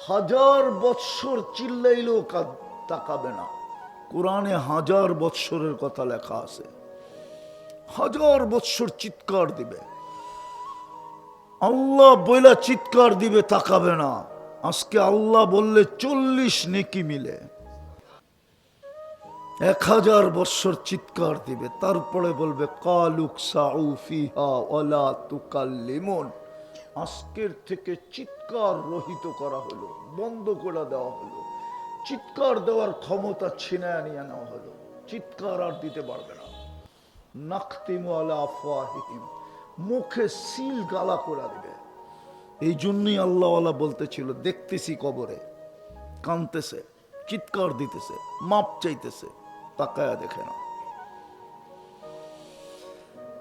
হাজার বৎসর চিল্লাইলেও তাকাবে না। কোরআনে হাজার বৎসরের কথা লেখা আছে। হাজার বৎসর চিৎকার দিবে, আল্লাহ বইলা চিৎকার দিবে, তাকাবে না। আজকে আল্লাহ বললে 40 নেকি মিলে 1000 বৎসর চিৎকার দিবে, তারপরে বলবে কালুক সাউ ফিহা ওয়ালা তুকাল্লিমুন। আজকের থেকে চিৎকার রহিত করা হলো, বন্ধ করে দেওয়া হলো। চিৎকার দেওয়ার ক্ষমতা ছিনায় নিয়ে নেওয়া হলো। চিৎকার আর দিতে পারবে না। নাখতিমু আলা আফওয়াহিহিম, মুখে সিল গালা করে দিবে। এই জন্যই আল্লাহওয়ালা বলতেছিল, দেখতেছি কবরে কাঁদতেছে, চিৎকার দিতেছে, মাপ চাইতেছে, তাকায়া দেখে না।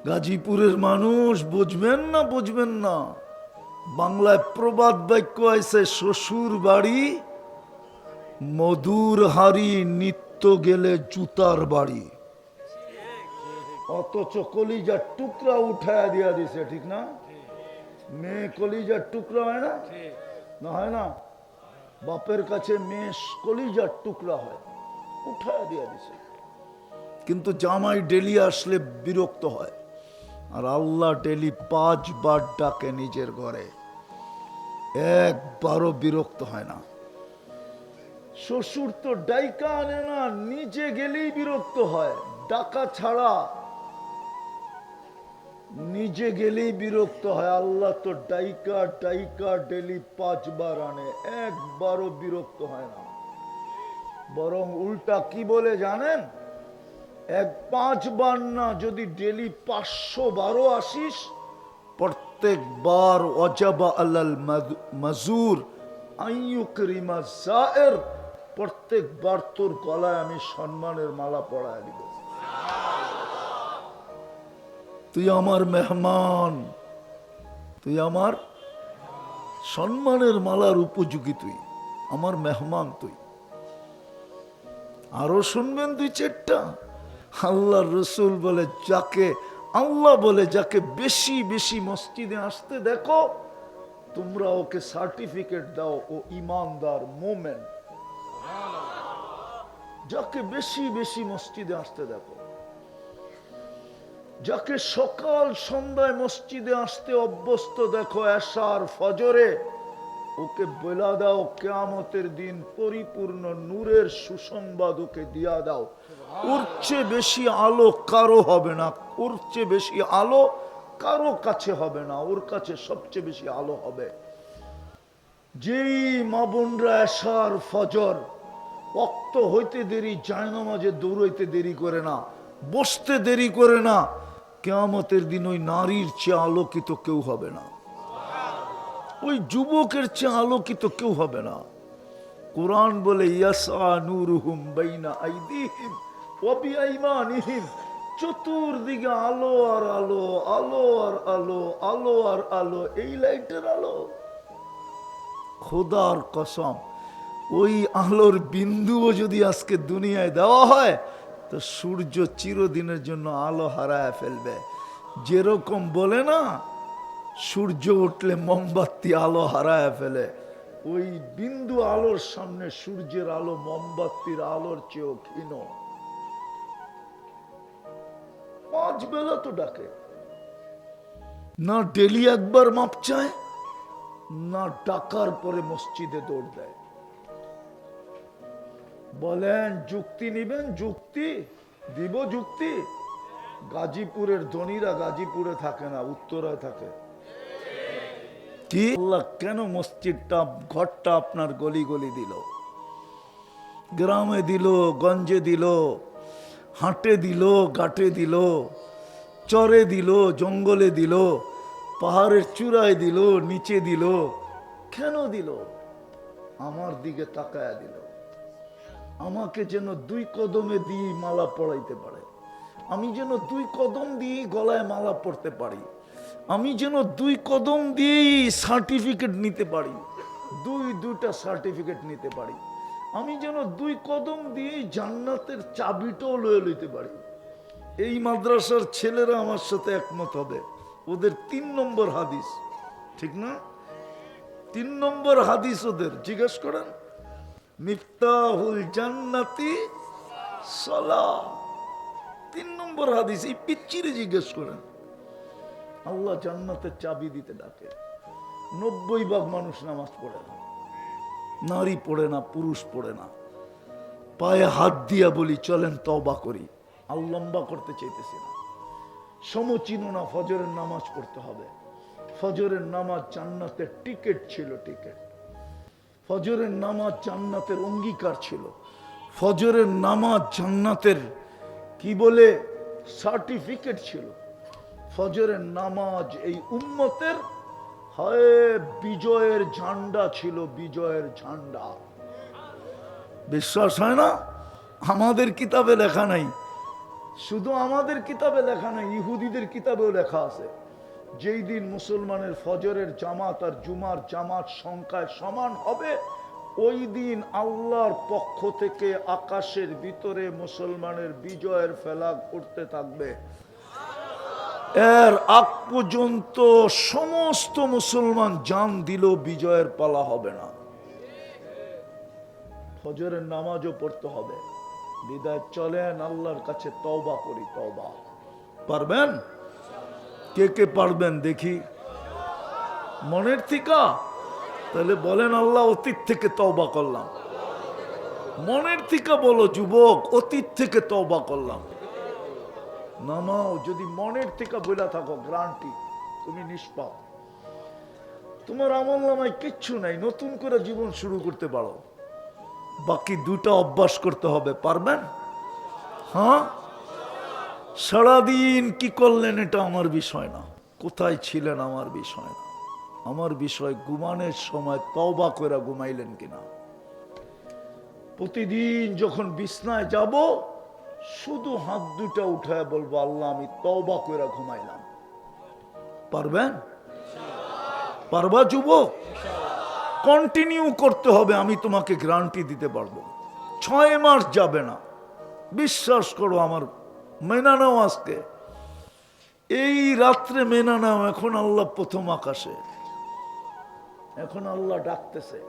গাজীপুরের মানুষ বুঝবেন না, বুঝবেন না। বাংলায় প্রবাদ বাক্য আছে, শ্বশুর বাড়ি মধুর হাড়ি, নিত্য গেলে জুতার বাড়ি। অথচ কলিজার টুকরা উঠায়া দিয়া দিছে, ঠিক না? মেয়ে কলিজার টুকরা হয় না? না হয় না? বাপের কাছে মেয়ে কলিজার টুকরা হয়, উঠায়া দিয়া দিছে। কিন্তু জামাই ডেলি আসলে বিরক্ত হয়, আর আল্লাহ ডেলি 5 বার ডাকে নিজের ঘরে, একবারও বিরক্ত হয় না। শ্বশুর তো ডাইকা আনে না, নিজে গেলেই বিরক্ত হয়। ডাকা ছাড়া নিজে গেলেই বিরক্ত হয়। আল্লাহ তো ডাইকা ডাইকা ডেলি 5 বার আনে, একবারও বিরক্ত হয় না। বরং উল্টা কি বলে জানেন? 5 বার না, যদি ডেলি 500 বারও আসিস, প্রত্যেকবার ওয়াজাবা আলাল মাজুর আইয়ুকরিমা জায়ের, প্রত্যেকবার তোর গলায় আমি সম্মানের মালা পরায় দিব। তুই আমার মেহমান, তুই আমার সম্মানের মালার উপযোগী, তুই আমার মেহমান। তুই আরো শুনবেন 2-4টা। আল্লাহর রসুল বলে, যাকে আল্লাহ বলে যাকে বেশি বেশি মসজিদে আসতে দেখো, তোমরা ওকে সার্টিফিকেট দাও ও ইমানদার মোমেন। যাকে বেশি বেশি মসজিদে আসতে দেখো, যাকে সকাল সন্ধ্যায় মসজিদে আসতে অভ্যস্ত দেখো, এশার ফজরে, ওকে বলা দাও কিয়ামতের দিন পরিপূর্ণ নূরের সুসংবাদ ওকে দিয়া দাও। ওর চেয়ে বেশি আলো কারো হবে না, ওর চেয়ে বেশি আলো কারো কাছে হবে না, ওর কাছে সবচেয়ে বেশি আলো হবে। যেই মা বোনরা এশার ফজর ওয়াক্ত হইতে দেরি, জায়নামাজে দৌড়াইতে দেরি করে না, বসতে দেরি করে না, কিয়ামতের দিন ওই নারীর চেয়ে আলোকিত কেউ হবে না, ওই যুবকের চেয়ে আলোকিত কেউ হবে না। কোরআন বলে ইয়াসা নূরুহুম বাইনা আইদিহিম ওয়া বিআইমানিহিম, চতুর্দিকে আলো আর আলো, আলো আর আলো, আলো আর আলো, এই লাইটের আলো। খোদার কসম, ওই আলোর বিন্দুও যদি আজকে দুনিয়ায় দেওয়া হয়, তো সূর্য চিরদিনের জন্য আলো হারায় ফেলবে। যেরকম বলে না, সূর্য উঠলে মোমবাতি আলো হারায় ফেলে, ওই বিন্দু আলোর সামনে সূর্যের আলো মোমবাতির আলোর চেয়েও ক্ষীণ। 5 বেলা তো ডাকে না, ডেলি একবার মাপ চায় না, ডাকার পরে মসজিদে দৌড় দেয়। বলেন যুক্তি নিবেন? যুক্তি দিব, যুক্তি। গাজীপুরের ধনীরা গাজীপুরে থাকে না, উত্তরায় থাকে। কি আল্লাহ কেন মসজিদটা, ঘরটা আপনার গলি গলি দিল, গ্রামে দিল, গঞ্জে দিল, হাটে দিল, ঘাটে দিল, চরে দিল, জঙ্গলে দিল, পাহাড়ের চূড়ায় দিল, নিচে দিল? কেন দিল? আমার দিকে তাকায়া দিল, আমাকে যেন 2 কদমে দিয়ে মালা পড়াইতে পারে, আমি যেন 2 কদম দিয়ে গলায় মালা পড়তে পারি, আমি যেন 2 কদম দিয়েই সার্টিফিকেট নিতে পারি, 2টা সার্টিফিকেট নিতে পারি, আমি যেন 2 কদম দিয়েই জান্নাতের চাবিটাও লয়ে লইতে পারি। এই মাদ্রাসার ছেলেরা আমার সাথে একমত হবে, ওদের 3 নম্বর হাদিস, ঠিক না? 3 নম্বর হাদিস ওদের, জিজ্ঞেস করেন। মিফতাহুল জান্নাতি সালাহ, 3 নম্বর হাদিস। এই পিচ্চিরে জিজ্ঞেস করেন। আল্লাহ জান্নাতের চাবি দিতে ডাকে। 90% মানুষ নামাজ পড়ে না, নারী পড়ে না, পুরুষ পড়ে না। পায়ে হাত দিয়া বলি চলেন তওবা করি। আর লম্বা করতে চাইতেছি না। সমচিন না, ফজরের নামাজ পড়তে হবে। ফজরের নামাজ জান্নাতের টিকিট ছিল, টিকিট। ফজরের নামাজ জান্নাতের অঙ্গীকার ছিল। ফজরের নামাজ জান্নাতের কি বলে সার্টিফিকেট ছিল। ফজরের নামাজ এই উম্মতের হয় বিজয়ের ঝান্ডা ছিল, বিজয়ের ঝান্ডা। বিশ্বাস হয় না? আমাদের কিতাবে লেখা নাই, শুধু আমাদের কিতাবে লেখা নাই, ইহুদিদের কিতাবেও লেখা আছে। যেই দিন মুসলমানের ফজরের জামাত আর জুমার জামাত সংখ্যায় সমান হবে, ওই দিন আল্লাহর পক্ষ থেকে আকাশের ভিতরে মুসলমানের বিজয়ের ফেলাগ উঠতে থাকবে। এর আগ পর্যন্ত সমস্ত মুসলমান জান দিল, বিজয়ের পালা হবে না। ফজরের নামাজও পড়তে হবে। বিদায় চলেন আল্লাহর কাছে তওবা করি। তওবা পারবেন? কে কে পারবেন দেখি মনের থেকে? তাহলে বলেন আল্লাহ অতীত থেকে তওবা করলাম। মনের থেকে বলো যুবক, অতীত থেকে তওবা করলাম। নামাও যদি মনের থেকে বইলা থাকো, গ্রান্টি তুমি নিষ্পাপ। তোমার আমল নামায় কিচ্ছু নাই, নতুন করে জীবন শুরু করতে পারো। বাকি 2টা অভ্যাস করতে হবে। পারবেন? হ্যাঁ। সারাদিন কি করলেন এটা আমার বিষয় না, কোথায় ছিলেন আমার বিষয় না। আমার বিষয় ঘুমানোর সময় তওবা করে ঘুমাইলেন কিনা। প্রতিদিন যখন বিছনায় যাব, শুধু হাত 2টা উঠায় বলবো আল্লাহ আমি তওবা করে ঘুমাইলাম। পারবেন? পারবা যুবক? কন্টিনিউ করতে হবে, আমি তোমাকে গ্যারান্টি দিতে পারবো। 6 মাস যাবে না, বিশ্বাস করো আমার। মেনা নাও আজকে, এই রাত্রে মেনা নাও। এখন আল্লাহ প্রথম আকাশে, এখন আল্লাহ ডাকতেছে।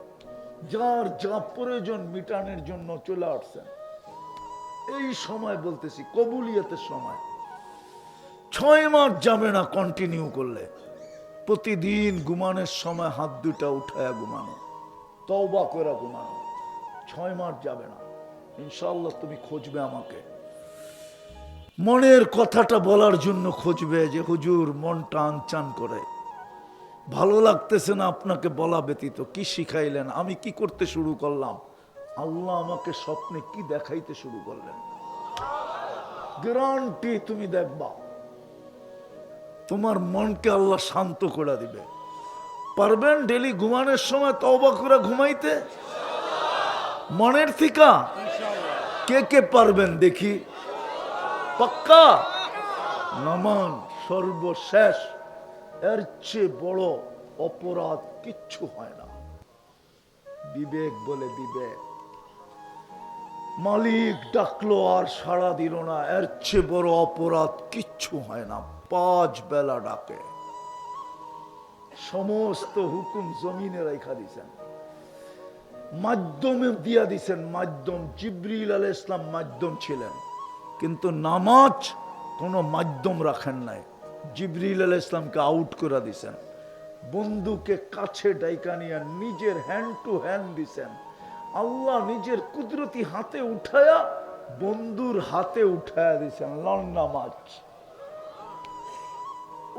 যার যা প্রয়োজন মিটানোর জন্য চলে আসছেন। এই সময় বলতেছি, কবুলিয়তের সময়। 6 মাস যাবে না কন্টিনিউ করলে। প্রতিদিন ঘুমানোর সময় হাত 2টা উঠায়া ঘুমানো, তওবা করে ঘুমানো। 6 মাস যাবে না, ইনশাআল্লাহ। তুমি খুঁজবে আমাকে, মনের কথাটা বলার জন্য খুঁজবে যে হুজুর মনটা আনচান করে, ভালো লাগতেছে না আপনাকে বলা ব্যতীত। কি শিখাইলেন? আমি কি করতে শুরু করলাম? আল্লাহ আমাকে স্বপ্নে কি দেখাইতে শুরু করলেন? গ্যারান্টি তুমি দেখবা তোমার মনকে আল্লাহ শান্ত করে দিবে। পারবেন ডেলি ঘুমানোর সময় তওবা করে ঘুমাইতে? মনের থেকে কে কে পারবেন দেখি? পাক্কা? নামান সর্বশেষ, এর চেয়ে বড় অপরাধ কিচ্ছু হয় না। বিবেক বলে বিবেক। মালিক ডাকলো আর সাড়া দিল না, এর চেয়ে বড় অপরাধ কিচ্ছু হয় না। 5 বেলা ডাকে, সমস্ত হুকুম জমিনে রেখা দিছেন, মাধ্যমে দিয়া দিছেন। মাধ্যম জিবরিল আলাইহিস সালাম মাধ্যম ছিলেন, কিন্তু নামাজ কোনো মাধ্যম রাখেন নাই। জিবরিল আলাইহিস সালামকে আউট করে দিছেন। বন্ধুকে কাছে ডাইকা নিয়ে নিজের হ্যান্ড টু হ্যান্ড দিছেন। আল্লাহ নিজের কুদরতি হাতে উঠায়া বন্ধুর হাতে উঠায়া দিছেন। লং নামাজ,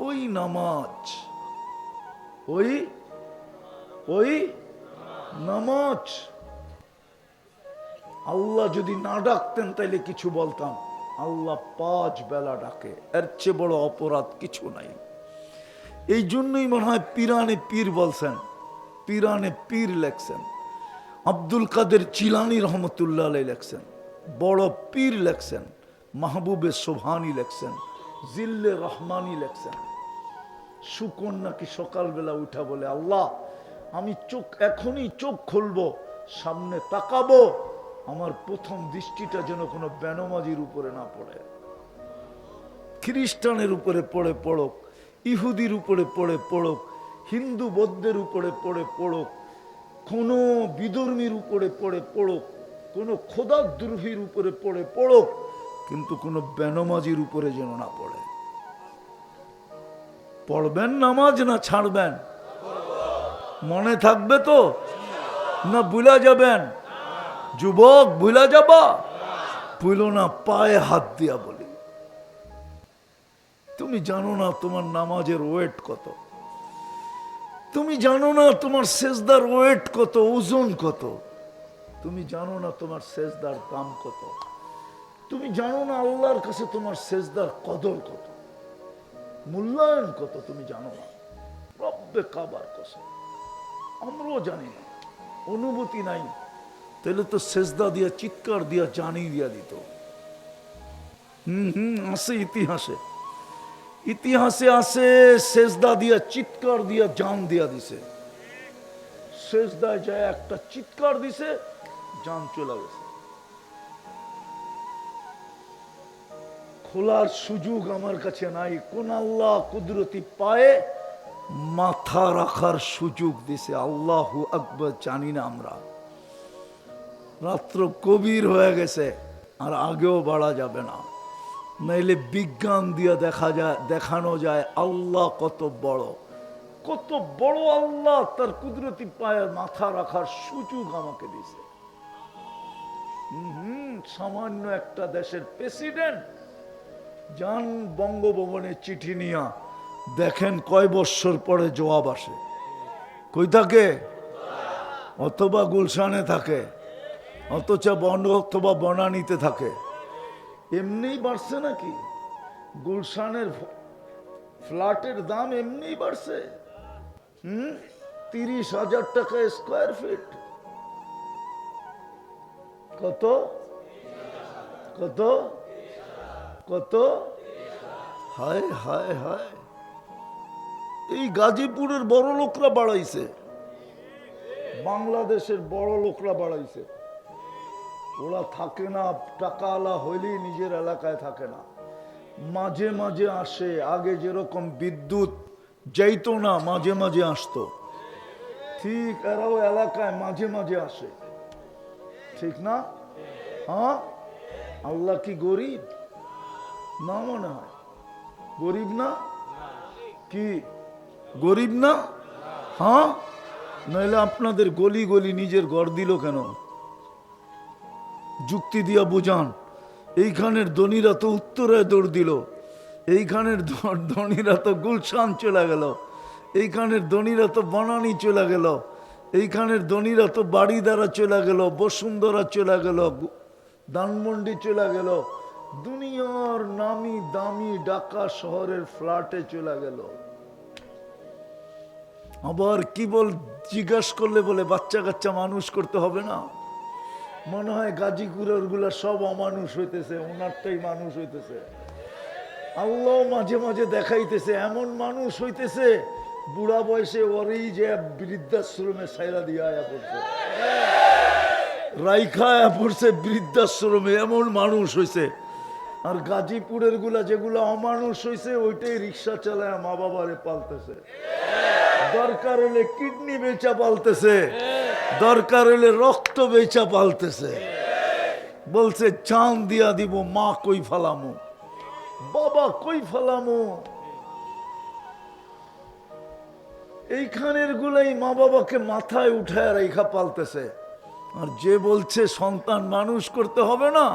ওই নামাজ, ওই নামাজ। আল্লাহ যদি না ডাকতেন তাইলে কিছু বলতাম। আল্লাহ 5 বেলা ডাকে, এর চেয়ে বড় অপরাধ কিছু নাই। এই জন্যই মনে হয় পিরানে পীর বলছেন, পিরানে পীর লেখছেন। আব্দুল কাদের জিলানী রহমতুল্লাহ আলাইহি লেখছেন, বড় পীর লেখছেন। মাহবুবে সোবহানি লেখছেন, জিল্লে রহমানি লেখছেন। শুকন নাকি সকালবেলা উঠা বলে আল্লাহ আমি এখনই চোখ খুলবো, সামনে তাকাবো, আমার প্রথম দৃষ্টিটা যেন কোনো বেনমাজির উপরে না পড়ে। খ্রিস্টানের উপরে পড়ে পড়ুক, ইহুদির উপরে পড়ে পড়ুক, হিন্দু বৌদ্ধের উপরে পড়ে পড়ুক, কোনো বিধর্মীর উপরে পড়ে পড়ুক, কোনো খোদাদ্রোহীর উপরে পড়ে পড়ুক, কিন্তু কোনো বেনমাজির উপরে যেন না পড়ে। পড়বেন নামাজ না ছাড়বেন? মনে থাকবে তো না ভুলা যাবেন? যুবক ভুলা যাবা? ভুল না, পায়ে হাত দিয়া বলি, তুমি জানো না তোমার নামাজের ওয়েট কত, তুমি জানো না তোমার সেজদার ওয়েট কত, ওজন কত, তুমি জানো না তোমার সেজদার দাম কত, তুমি জানো না আল্লাহর কাছে তোমার সেজদার কদর কত, মূল্যায়ন কত, তুমি জানো না। রব্বে কাবার কসম, আমরাও জানি না, অনুভূতি নাই। তাহলে তো সেজদা দিয়া চিৎকার দিয়া জানি দিয়া দিত। আছে ইতিহাসে, ইতিহাসে আছে সেজদা দিয়া চিৎকার দিয়া জান দিয়া দিছে। সেজদায় যায় একটা চিৎকার দিছে, জান চলে গেছে। খোলার সুযোগ আমার কাছে নাই। কোন আল্লাহ কুদরতি পায়ে মাথা রাখার সুযোগ দিছে? আল্লাহু আকবার জানি না আমরা। রাত্র গভীর হয়ে গেছে, আর আগেও বাড়া যাবে না, নাইলে বিজ্ঞান দিয়ে দেখানো যায় আল্লাহ কত বড়, কত বড় আল্লাহ তার কুদরতি পায়ে মাথা রাখার সুযোগ আমাকে দিছে। সামান্য একটা দেশের প্রেসিডেন্ট যান বঙ্গভবনে চিঠি নিয়া, দেখেন কয় বৎসর পরে জবাব আসে। কই থাকে? অথবা গুলশানে থাকে, অথবা বনানীতে থাকে। এমনি বাড়ছে নাকি? গুলশানের ফ্ল্যাটের দাম এমনি বাড়ছে। 30,000 টাকা স্কোয়ার ফিট। কত কত কত? হায় হায় হায়, এই গাজীপুরের বড় লোকরা বাড়াইছে, বাংলাদেশের বড় লোকরা বাড়াইছে। ওরা থাকে না, টাকাওয়ালা হইলেই নিজের এলাকায় থাকে না, মাঝে মাঝে আসে। আগে যেরকম বিদ্যুৎ যাইতো না, মাঝে মাঝে আসতো, ঠিক এরাও এলাকায় মাঝে মাঝে আসে, ঠিক না? হ্যাঁ, আল্লাহ কি গরিব না? মনে হয় গরিব না? কি গরিব না? হ্যাঁ, নইলে আপনাদের গলি গলি নিজের ঘর দিল কেন? যুক্তি দিয়া বুঝান। এইখানের ধনীরা তো উত্তরায় দৌড় দিল, এইখানের ধনীরা তো গুলশান চলে গেল, এইখানের ধনীরা তো বনানী চলে গেল, এইখানের ধনীরা তো বাড়িদারা চলে গেল, বসুন্ধরা চলে গেল, ধানমন্ডি চলে গেল, দুনিয়ার নামি দামি ঢাকা শহরের ফ্ল্যাটে চলে গেল। আবার কি বল জিজ্ঞাসা করলে বলে বাচ্চা কাচ্চা মানুষ করতে হবে না। মনে হয় গাজীপুরের গুলা সব অমানুষ হইতেছে, ওনারটাই মানুষ হইতেছে। আল্লাহ মাঝে মাঝে দেখাইতেছে এমন মানুষ হইতেছে, বুড়া বয়সে ওরই যে বৃদ্ধাশ্রমে সাইরা দিয়ে আয়া পড়ছে, রাইখা আয়া পড়ছে বৃদ্ধাশ্রমে, এমন মানুষ হইছে। আর গাজীপুরের গুলা যেগুলা অমানুষ হইছে, ওইটাই রিক্সা চালায় মা বাবারে পালতেছে, দরকার হলে কিডনি বেচা পালতেছে, দরকার হলে রক্ত বেচা পালতেছে। বলছে জান দিয়া দিব, মা কই ফালামু, বাবা কই ফালামু। এইখানের গুলাই মা বাবাকে মাথায় উঠায় রেখা পালতেছে। আর যে বলছে সন্তান মানুষ করতে হবে না,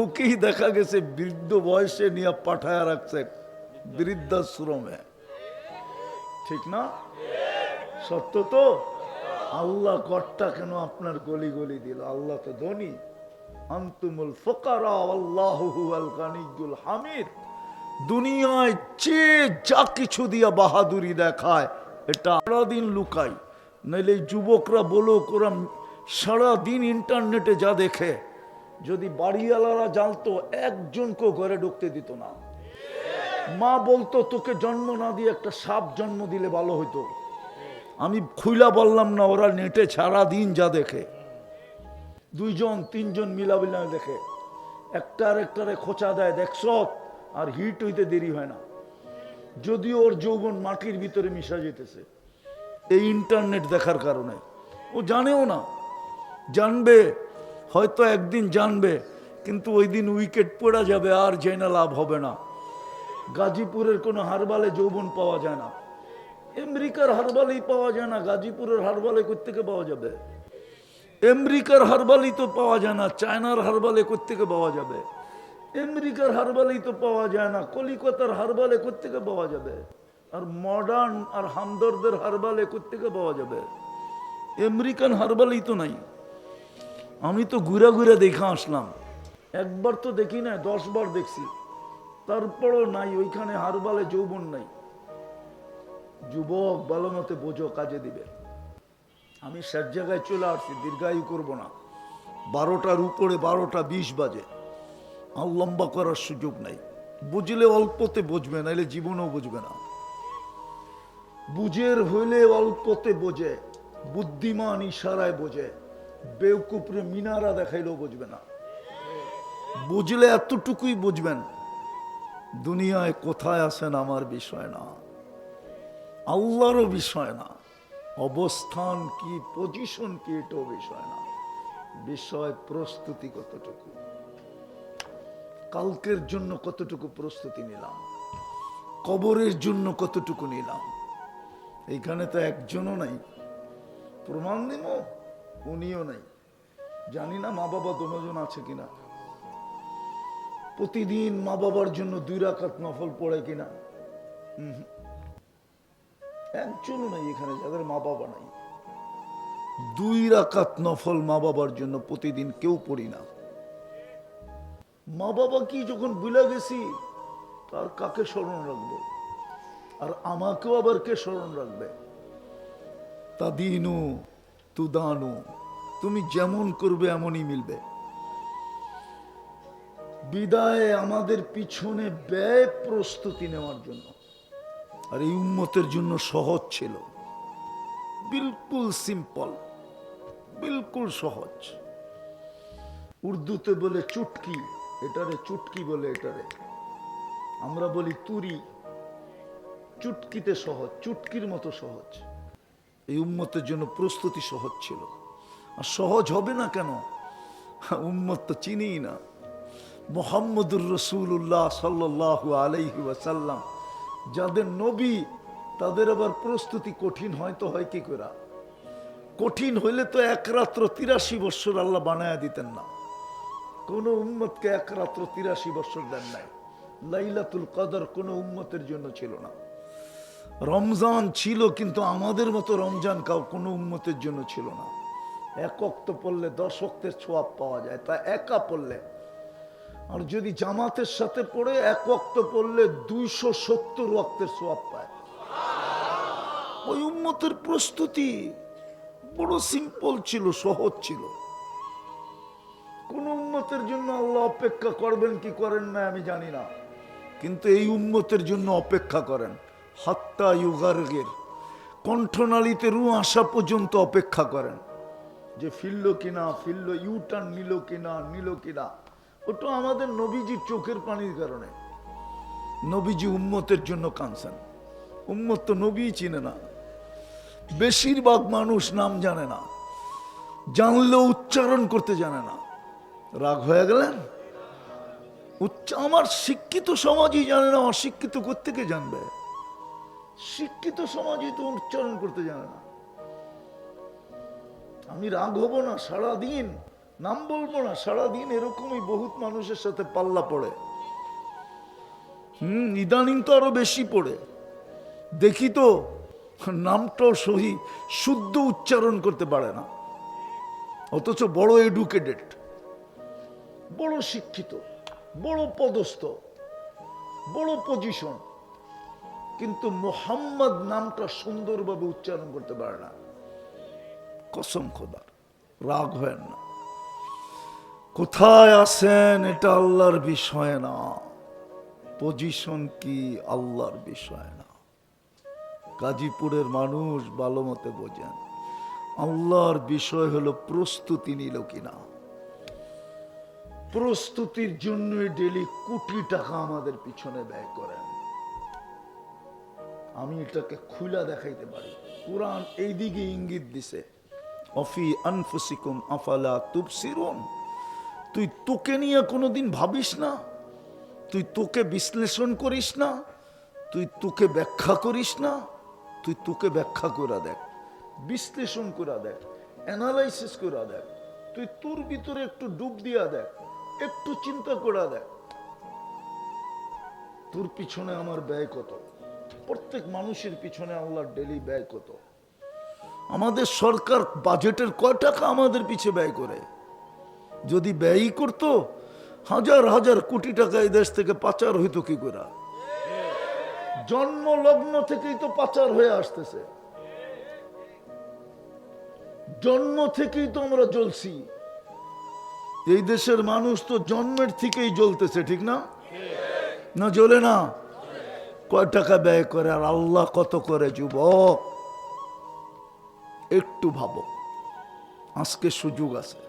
ওকেই দেখা গেছে বৃদ্ধ বয়সে নিয়ে পাঠায় রাখছে বৃদ্ধাশ্রমে, ঠিক না? সত্য তো? আল্লাহ ঘরটা কেন আপনার গলি গলি দিল? আল্লাহ তো ধনী। আনতুমুল ফুকারা আল্লাহু হুয়াল গানিয়্যুল হামিদ। দুনিয়ায় যে যা কিছু দিয়া বাহাদুরি দেখায়, এটা সারাদিন লুকাই, নাইলে যুবকরা বলো ওরা সারাদিন ইন্টারনেটে যা দেখে, যদি বাড়িওয়ালারা জানতো একজনকে ঘরে ঢুকতে দিত না। মা বলতো তোকে জন্ম না দিয়ে একটা সাপ জন্ম দিলে ভালো হইতো। আমি খুইলা বললাম না, ওরা নেটে সারাদিন যা দেখে, 2-3 মিলাবিলা দেখে, একটারে খোঁচা দেয়, দেখছ, আর হিট হইতে দেরি হয় না। যদিও ওর যৌবন মাটির ভিতরে মিশা যেতেছে, এই ইন্টারনেট দেখার কারণে। ও জানেও না, জানবে হয়তো একদিন জানবে, কিন্তু ওই দিন উইকেট পড়ে যাবে, আর জেনে লাভ হবে না। গাজীপুরের কোনো হারবালে যৌবন পাওয়া যায় না, আমেরিকার হারবালেই পাওয়া যায় না, গাজীপুরের হারবালে কোত্থেকে পাওয়া যাবে? আমেরিকার হারবালই তো পাওয়া যায় না, চায়নার হারবালে কোত্থেকে পাওয়া যাবে? আমেরিকার হারবালই তো পাওয়া যায় না, কলিকাতার হারবালে কোত্থেকে পাওয়া যাবে? আর মডার্ন আর হামদর্দের হারবালে কোত্থেকে পাওয়া যাবে? আমেরিকান হারবালই তো নাই। আমি তো ঘুরে ঘুরে দেখা আসলাম, একবার তো দেখি না, 10 বার দেখছি, তারপরও নাই, ওইখানে হারবালে যৌবন নাই। যুবক ভালো মতে বোঝো, কাজে দিবে। আমি শেষ জায়গায় চলে আসছি, দীর্ঘায়ু করবো না। 12টার উপরে 12:20 বাজে, আর লম্বা করার সুযোগ নাই। বুঝলে অল্পতে বুঝবে, নাইলে জীবনও বুঝবে না। বুঝের হইলে অল্পতে বোঝে, বুদ্ধিমান ইশারায় বোঝে, বেউকুফরে মিনারা দেখাইলেও বুঝবে না। বুঝলে এতটুকুই বুঝবেন, দুনিয়ায় কোথায় আছেন আমার বিষয় না, আল্লাহরও বিষয় না, অবস্থান কি, পজিশন কি, এটাও বিষয় না। বিষয় প্রস্তুতি কতটুকু, কালকের জন্য কতটুকু প্রস্তুতি নিলাম, কবরের জন্য কতটুকু নিলাম। এইখানে তো একজনও নাই, প্রমাণ দিব উনিও নাই। জানি না মা বাবা দুজন আছে কিনা, প্রতিদিন মা বাবার জন্য 2 রাকাত নফল পড়ে কিনা? একজনও নাই এখানে যাদের মা বাবা নাই। 2 রাকাত নফল মা বাবার জন্য প্রতিদিন কেউ পড়ি না। মা বাবা কি যখন ভুলে গেছি, তার কাকে স্মরণ রাখবো? আর আমাকেও আবার কে স্মরণ রাখবে? তাদিনু তুদানু, তুমি যেমন করবে এমনই মিলবে। বিদায়ে আমাদের পিছনে ব্যয় প্রস্তুতি নেওয়ার জন্য। আর এই উম্মতের জন্য সহজ ছিল, বিলকুল সিম্পল, বিলকুল সহজ। উর্দুতে বলে চুটকি, এটারে চুটকি বলে, এটারে আমরা বলি তুরি। চুটকিতে সহজ, চুটকির মতো সহজ। এই উম্মতের জন্য প্রস্তুতি সহজ ছিল। আর সহজ হবে না কেন? উম্মত তো চিনিই না। মুহাম্মদুর রাসূলুল্লাহ সাল্লাল্লাহু আলাইহি ওয়াসাল্লাম যাদের নবী, তাদের আবার প্রস্তুতি কঠিন হয় তো হয় কি করে? কঠিন হইলে তো 1 রাত্র 83 বছর আল্লাহ বানায়া দিতেন না। কোন উম্মতকে 1 রাত্র 83 বছর দেন নাই। লাইলাতুল কদর কোন উম্মতের জন্য ছিল না। রমজান ছিল, কিন্তু আমাদের মতো রমজান কোন উম্মতের জন্য ছিল না। 1 ওয়াক্ত পড়লে 10 ওয়াক্তের সওয়াব পাওয়া যায়, তা একা পড়লে। আর যদি জামাতের সাথে পড়ে 1 ওয়াক্ত পড়লে 270 ওয়াক্তের সওয়াব পায়। ওই উম্মতের প্রস্তুতি বড় সিম্পল ছিল, সহজ ছিল। কোন উম্মতের জন্য আল্লাহ অপেক্ষা করবেন কি করেন না আমি জানি না, কিন্তু এই উম্মতের জন্য অপেক্ষা করেন। হাত্তা ইউগারগের কণ্ঠনালীতে রু আসা পর্যন্ত অপেক্ষা করেন, যে ফিরল কিনা, ফিরল, ইউটার্ন নিল কিনা, নিল কিনা। ওটা আমাদের নবীজির চোখের পানির কারণে। নবীজি উম্মতের জন্য কাঁদছেন। উম্মত তো নবী চিনে না, বেশিরভাগ মানুষ নাম জানে না, জানলেও উচ্চারণ করতে জানে না। রাগ হয়ে গেলেন? আমার শিক্ষিত সমাজই জানে না, অশিক্ষিত কোত্থেকে জানবে? শিক্ষিত সমাজই তো উচ্চারণ করতে জানে না। আমি রাগ হব না, সারাদিন নাম বলবো না, সারাদিন এরকমই বহুত মানুষের সাথে পাল্লা পড়ে। ইদানিং তো আরো বেশি পড়ে। দেখি তো নামটাও সহি শুদ্ধ উচ্চারণ করতে পারে না, অথচ বড় এডুকেটেড, বড় শিক্ষিত, বড় পদস্থ, বড় পজিশন, কিন্তু মুহাম্মদ নামটা সুন্দরভাবে উচ্চারণ করতে পারে না। কসম খোদার, রাগ হয় না। কোথায় আছেন এটা আল্লাহর বিষয় না, পজিশন কি আল্লাহর বিষয় না। গাজীপুরের মানুষ ভালো মতে বোঝেন, আল্লাহর বিষয় হলো প্রস্তুতি নিল কিনা। প্রস্তুতির জন্য ডেলি কোটি টাকা আমাদের পিছনে ব্যয় করেন। আমি এটাকে খুলে দেখাইতে পারি। কুরআন এই দিকে ইঙ্গিত দিছে, অফি আনফুসিকুম আফালা তুবসিরুন। তুই তোকে নিয়ে কোনোদিন ভাবিস না, তুই তোকে বিশ্লেষণ করিস না, তুই তোকে ব্যাখ্যা করিস না। তুই তোকে ব্যাখ্যা করে দেখ, বিশ্লেষণ করে দেখ, অ্যানালাইসিস করে দেখ। তুই তোর ভিতরে একটু ডুব দিয়া দেখ, একটু চিন্তা করে দেখ, তোর পিছনে আমার ব্যয় কত, প্রত্যেক মানুষের পিছনে আল্লাহর ডেলি ব্যয় কত। আমাদের সরকার বাজেটের কয় টাকা আমাদের পিছে ব্যয় করে? যদি ব্যয়ই করতো, হাজার হাজার কোটি টাকা এই দেশ থেকে পাচার হইতো কি করে? জন্ম লগ্ন থেকেই তো পাচার হয়ে আসতেছে, জন্ম থেকেই তো আমরা জ্বলছি। এই দেশের মানুষ তো জন্মের থেকেই জ্বলতেছে, ঠিক না? না জ্বলে না? কয় টাকা ব্যয় করে আর আল্লাহ কত করে? যুবক একটু ভাবো, আজকে সুযোগ আছে।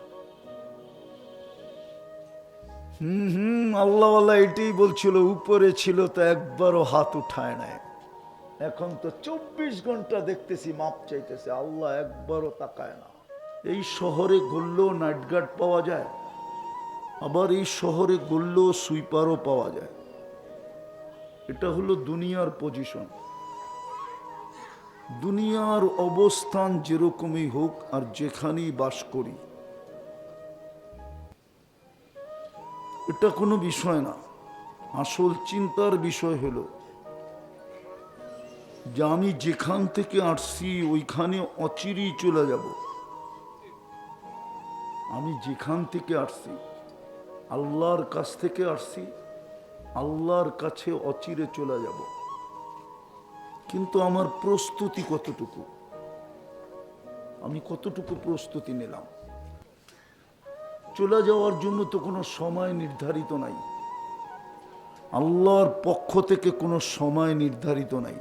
আল্লাহ এটাই বলছিল, উপরে ছিল তো একবারও হাত উঠায় নাই। এখন তো 24 ঘন্টা দেখতেছি মাপ চাইতেছে, আল্লাহ একবারও তাকায় না। এই শহরে গড়লেও নাইট গার্ড পাওয়া যায়, আবার এই শহরে গড়লেও সুইপারও পাওয়া যায়। এটা হলো দুনিয়ার পজিশন। দুনিয়ার অবস্থান যেরকমই হোক আর যেখানেই বাস করি, এটা কোনো বিষয় না। আসল চিন্তার বিষয় হলো যে আমি যেখান থেকে আসছি ওইখানে অচিরেই চলে যাব। আমি যেখান থেকে আসছি, আল্লাহর কাছ থেকে আসছি, আল্লাহর কাছে অচিরে চলে যাব। কিন্তু আমার প্রস্তুতি কতটুকু, আমি কতটুকু প্রস্তুতি নিলাম? চলে যাওয়ার জন্য তো কোনো সময় নির্ধারিত নাই, আল্লাহর পক্ষ থেকে কোনো সময় নির্ধারিত নাই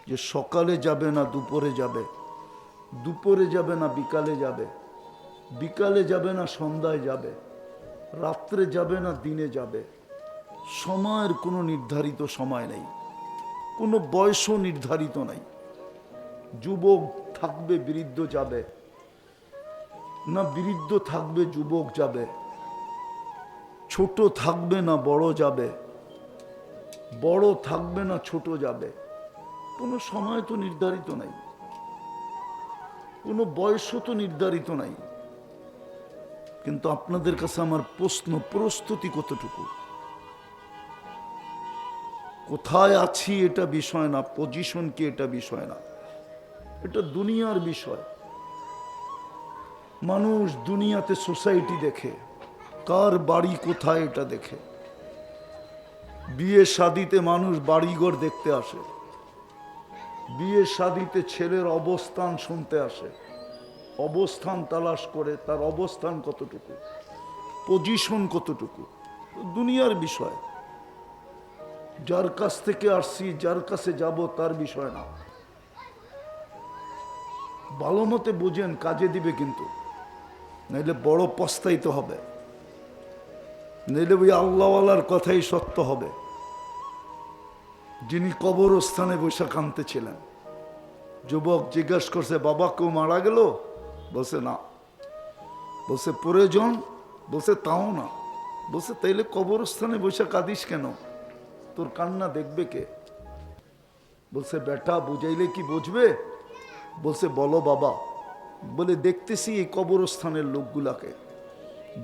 যে সকালে যাবে না দুপুরে যাবে, দুপুরে যাবে না বিকালে যাবে, বিকালে যাবে না সন্ধ্যায় যাবে, রাত্রে যাবে না দিনে যাবে। সময়ের কোনো নির্ধারিত সময় নেই, কোনো বয়সও নির্ধারিত নাই। যুবক থাকবে বৃদ্ধ যাবে, না বৃদ্ধ থাকবে যুবক যাবে, ছোট থাকবে না বড় যাবে, বড় থাকবে না ছোট যাবে। কোনো সময় তো নির্ধারিত নাই, কোনো বয়সও তো নির্ধারিত নাই। কিন্তু আপনাদের কাছে আমার প্রশ্ন, প্রস্তুতি কতটুকু? কোথায় আছি এটা বিষয় না, পজিশন কি এটা বিষয় না, এটা দুনিয়ার বিষয়। মানুষ দুনিয়াতে সোসাইটি দেখে, কার বাড়ি কোথায় এটা দেখে। বিয়ে শাদিতে মানুষ বাড়িঘর দেখতে আসে, বিয়ে শাদিতে ছেলের অবস্থান শুনতে আসে, অবস্থান তালাশ করে, তার অবস্থান কতটুকু, পজিশন কতটুকু, দুনিয়ার বিষয়। যার কাছ থেকে আসছি, যার কাছে যাব তার বিষয় না। ভালো মতে বুঝেন, কাজে দিবে কিন্তু, নাইলে বড় পস্তাইতে হবে, নাইলে ওই আল্লাহওয়ালার কথাই সত্য হবে যিনি কবরস্থানে বসে কাঁদতেছিলেন। যুবক জিজ্ঞাসা করছে, বাবা কেউ মারা গেল? বলছে না। বলছে প্রয়োজন? বলছে তাও না। বলছে তাইলে কবরস্থানে বসে কাঁদিস কেন? তোর কান্না দেখবে কে? বলছে বেটা বুঝাইলে কি বুঝবে? বলছে বলো বাবা। বলে দেখতেছি এই কবরস্থানের লোকগুলাকে,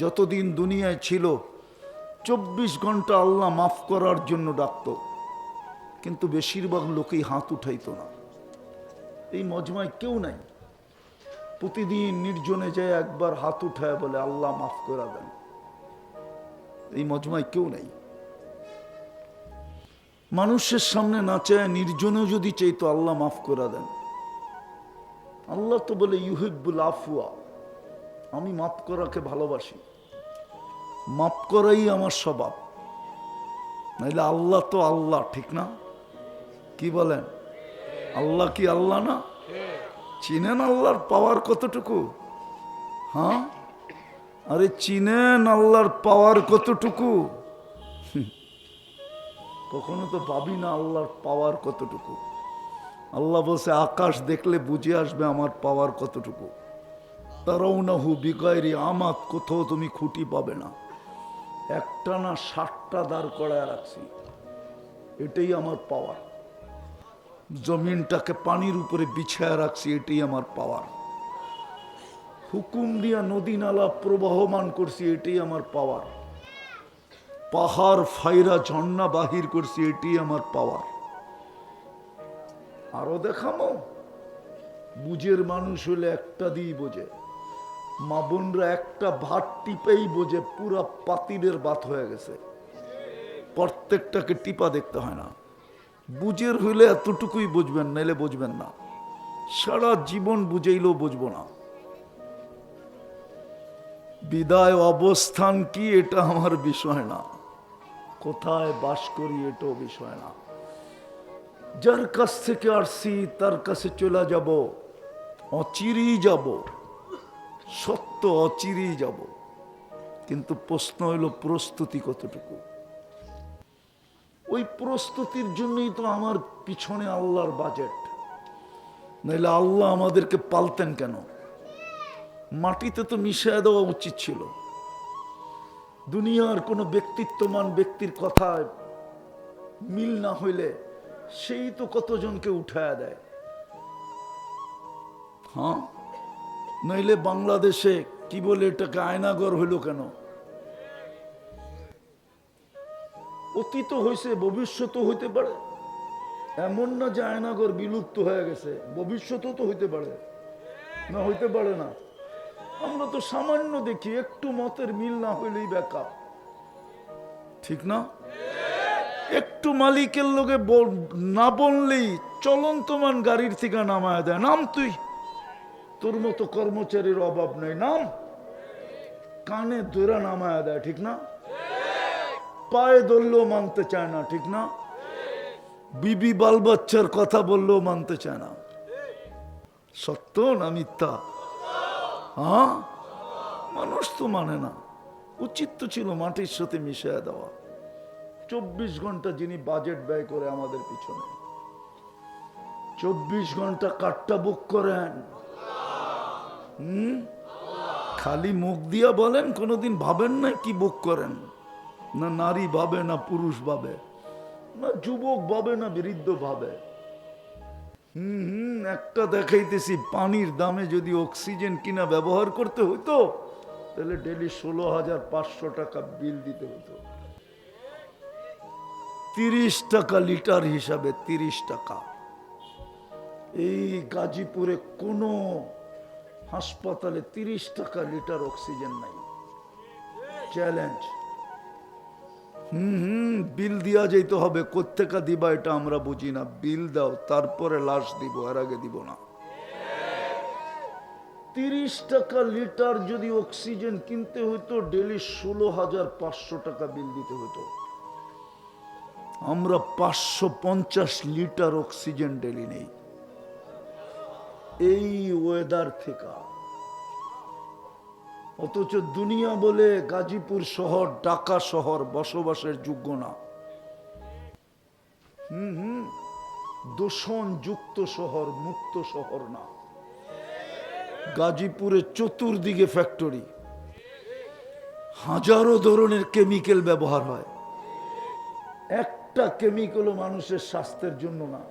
যতদিন দুনিয়ায় ছিল 24 ঘন্টা আল্লাহ মাফ করার জন্য ডাকত, কিন্তু বেশিরভাগ লোকই হাত উঠাইতো না। এই মজমায় কেউ নাই, প্রতিদিন নির্জনে যায় একবার হাত উঠায় বলে আল্লাহ মাফ করে দেন। এই মজমায় কেউ নাই। মানুষের সামনে না চায়, নির্জনেও যদি চাইতো আল্লাহ মাফ করে দেন। আল্লাহ তো বলে ইউহিব্বুল আফওয়া, আমি মাফ করাকে ভালোবাসি, মাফ করাই আমার স্বভাব। নাইলে আল্লাহ তো আল্লাহ, ঠিক না? কি বলেন? আল্লাহ কি আল্লাহ না? চিনেন আল্লাহর পাওয়ার কতটুকু? হ্যাঁ, আরে চিনেন আল্লাহর পাওয়ার কতটুকু? কখনো তো ভাবি না আল্লাহর পাওয়ার কতটুকু। আল্লাহ বলছে আকাশ দেখলে বুঝে আসবে আমার পাওয়ার কতটুকু। তারাউনাহু বিগাইরি আমাত, কোথাও তুমি খুঁটি পাবে না। একটা না 60টা দাঁড় করায় রাখছি, এটাই আমার পাওয়ার। জমিনটাকে পানির উপরে বিছায়া রাখছি, এটাই আমার পাওয়ার। হুকুম দিয়া নদী নালা প্রবাহমান করছি, এটাই আমার পাওয়ার। পাহাড় ফাইরা ঝর্ণা বাহির করছি, এটাই আমার পাওয়ার। আরো দেখামো? বুঝের মানুষ হলে একটা দিয়ে বোঝে। মা বোনরা একটা ভাত টিপেই বোঝে পুরা পাতিলের ভাত হয়ে গেছে, প্রত্যেকটাকে টিপা দেখতে হয় না। বুঝের হইলে এতটুকুই বুঝবেন, নাইলে বুঝবেন না। সারা জীবন বুঝেইলেও বুঝবো না। বিদায় অবস্থান কি এটা আমার বিষয় না, কোথায় বাস করি এটাও বিষয় না। যার কাছ থেকে আসছি তার কাছে চলে যাব, অচিরেই যাব, সত্য অচিরেই যাব। কিন্তু প্রশ্ন হইল প্রস্তুতি কতটুকু। ওই প্রস্তুতির জন্যই তো আমার পিছনে আল্লাহর বাজেট, নাইলে আল্লাহ আমাদেরকে পালতেন কেন? মাটিতে তো মিশিয়ে দেওয়া উচিত ছিল। দুনিয়ার কোনো ব্যক্তিত্বমান ব্যক্তির কথায় মিল না হইলে সেই তো কতজনকে উঠায়া দেয়। হ্যাঁ, নইলে বাংলাদেশে কি বলে এটাকে আয়নাগর হইল কেন? অতীত হয়েছে, ভবিষ্যৎও হইতে পারে। এমন না যে আয়নাগর বিলুপ্ত হয়ে গেছে, ভবিষ্যৎও তো হইতে পারে, না হইতে পারে না। আমরা তো সামান্য দেখি, একটু মতের মিল না হইলেই ব্যাকআপ, ঠিক না? একটু মালিকের লোকে না বললেই চলন্তমান গাড়ির থেকে নামায় দেয়, নাম তুই, তোর মতো কর্মচারীর অভাব নেই, নাম। কানে ধরে নামায় দেয়, ঠিক না? পায়ে ধরলেও মানতে চায় না, ঠিক না? বিবি বাল বাচ্চার কথা বললেও মানতে চায় না। সত্য না মিথ্যা? হ্যাঁ, মানুষ তো মানে না। উচিত তো ছিল মাটির সাথে মিশিয়ে দেওয়া। 24 ঘন্টা যিনি বাজেট ব্যয় করে আমাদের পিছনে, 24 ঘন্টা কাটটা বুক করেন। খালি মুখ দিয়া বলেন, কোনোদিন ভাবেন না কি বুক করেন? না নারী ভাবে, না পুরুষ ভাবে, না যুবক ভাবে, না বৃদ্ধ ভাবে। একটা দেখাইতেছি, পানির দামে যদি অক্সিজেন কিনা ব্যবহার করতে হইতো তাহলে ডেলি 16,500 টাকা বিল দিতে হতো। 30 টাকা লিটার হিসাবে, 30 টাকা। এই গাজীপুরে কোন হাসপাতালে 30 টাকা লিটার অক্সিজেন নাই। চ্যালেঞ্জ। বিল দিয়া যাইতে হবে। কোত্থেকা দিবা এটা আমরা বুঝি না। বিল দাও, তারপরে লাশ দিব, এর আগে দিব না। 30 টাকা লিটার যদি অক্সিজেন কিনতে হইতো, ডেলি 16,500 টাকা বিল দিতে হতো। আমরা 550 লিটার অক্সিজেন ডেলি নেই। এই ওয়েদার থেকে। অথচ দুনিয়া বলে গাজীপুর শহর, ঢাকা শহর বসবাসের যোগ্য না। দূষণ যুক্ত শহর, মুক্ত শহর না। গাজীপুরে চতুর্দিকে ফ্যাক্টরি, হাজারো ধরনের কেমিক্যাল ব্যবহার হয়। একটা কেমিক্যালও মানুষের স্বাস্থ্যের জন্য না,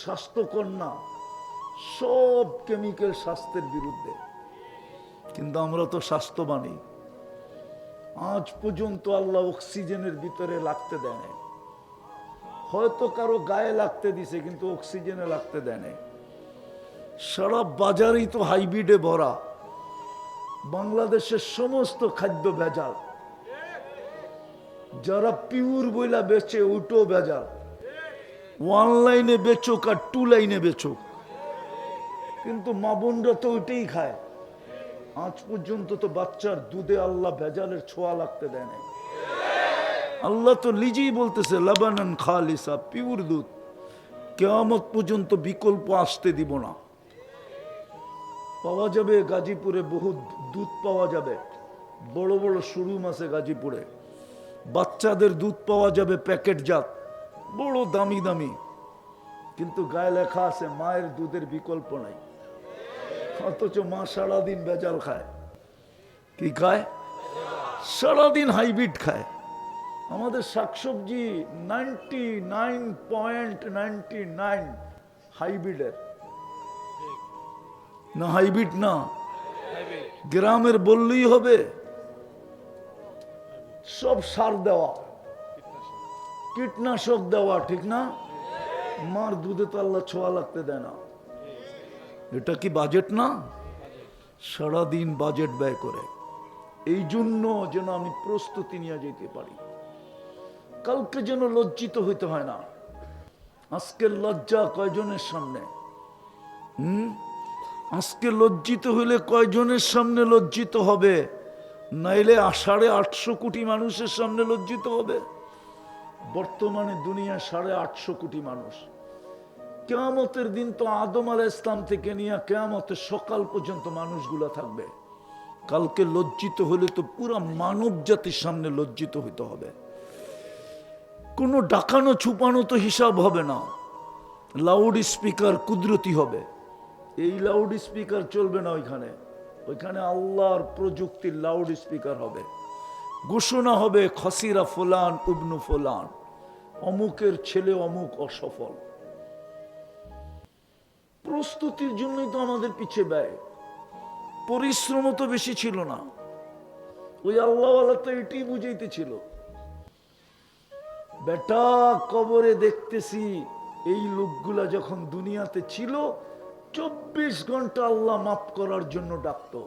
স্বাস্থ্যকর না। সব কেমিক্যাল স্বাস্থ্যের বিরুদ্ধে। কিন্তু আমরা তো স্বাস্থ্যবানী। আজ পর্যন্ত আল্লাহ অক্সিজেনের ভিতরে লাগতে দেয় না। হয়তো কারো গায়ে লাগতে দিছে, কিন্তু অক্সিজেনে লাগতে দেয় না। সারা বাজারই তো হাইব্রিডে ভরা। বাংলাদেশের সমস্ত খাদ্য ভেজাল। যারা পিওর বইলা বেচে ওইটাও ভেজাল। 1 লাইনে বেচুক আর 2 লাইনে বেচুক, কিন্তু মা বোনরা তো ওইটাই খায়। আজ পর্যন্ত তো বাচ্চার দুধে আল্লাহ ভেজালের ছোঁয়া লাগতে দেয় না। আল্লাহ তো নিজেই বলতেছে লাবানান খালিসা, পিওর দুধ। কিয়ামত পর্যন্ত বিকল্প আসতে দিব না। পাওয়া যাবে গাজীপুরে, বহু দুধ পাওয়া যাবে। বড় বড় শোরুম আছে গাজীপুরে। বাচ্চাদের দুধ পাওয়া যাবে প্যাকেটজাত, বড় দামি দামি। কিন্তু গায়ে লেখা আছে মায়ের দুধের বিকল্প নাই, অথচ মা সারাদিন বেজাল খায়। কি খায়? সারাদিন হাইব্রিড খায়। আমাদের শাকসবজি 99.99 হাইব্রিডের, না হাইব্রিড না, গ্রামের বললেই হবে, সব সার দেওয়া, কীটনাশক দেওয়া, ঠিক না? মার দুধে তো আল্লাহ ছোঁয়া লাগতে দেয় না। এটা কি বাজেট না? সারাদিন বাজেট ব্যয় করে। এই জন্য যেন আমি প্রস্তুতি নিয়ে যেতে পারি, কালকে যেন লজ্জিত হইতে হয় না। আজকের লজ্জা কয়জনের সামনে? আজকে লজ্জিত হইলে কয়জনের সামনে লজ্জিত হবে? নাইলে 850 কোটি মানুষের সামনে লজ্জিত হবে। বর্তমানে দুনিয়া 850 কোটি মানুষ। কিয়ামতের দিন তো আদম আলাইহিস ইসলাম থেকে নিয়ে কিয়ামতের সকাল পর্যন্ত মানুষগুলা থাকবে। কালকে লজ্জিত হলে তো পুরা মানব জাতির সামনে লজ্জিত হইতে হবে। কোনো ডাকানো ছুপানো তো হিসাব হবে না। লাউড স্পিকার কুদরতি হবে। এই লাউড স্পিকার চলবে না ওইখানে, ওইখানে আল্লাহর প্রযুক্তির লাউড স্পিকার হবে। ঘোষণা হবে খসিরা ফুলান ইবনু ফুলান, অমুকের ছেলে অমুক অসফল। প্রস্তুতির জন্যই তো আমাদের পিছে ব্যয়, পরিশ্রম তো বেশি ছিল না। ওই আল্লাহওয়ালা তো এটাই বুঝাইতেছিল, বেটা কবরে দেখতেছি এই লোকগুলা যখন দুনিয়াতে ছিল 24 ঘন্টা আল্লাহ মাফ করার জন্য ডাকতো।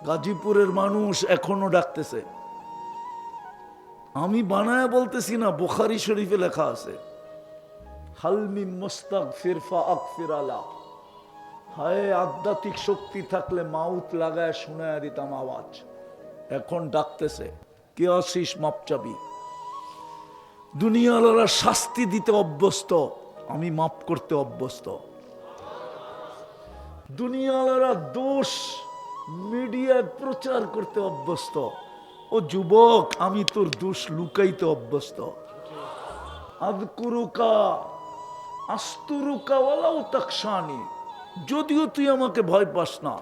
গাজীপুরের মানুষ এখনো ডাকতেছে। আমি বানায় বলতেছি না, বুখারী শরীফে লেখা আছে, হালমি মুস্তাগফির ফাগফির আলা। হায় আধ্যাত্মিক শক্তি থাকলে মাউত লাগায় শোনায় দিতাম আওয়াজ। এখন ডাকতেছে, কে আসিস মাপ চাবি। দুনিয়ালারা শাস্তি দিতে অভ্যস্ত, আমি মাফ করতে অভ্যস্ত। দুনিয়ালারা দোষ মিডিয়ায় প্রচার করতে অভ্যস্ত। ও যুবক, আমি তোর দোষ লুকাইতে অভ্যস্ত। আযকুরুকা আস্তুরুকা ওয়ালাউ তাকশানি, যদিও তুই আমাকে ভয় পাস না,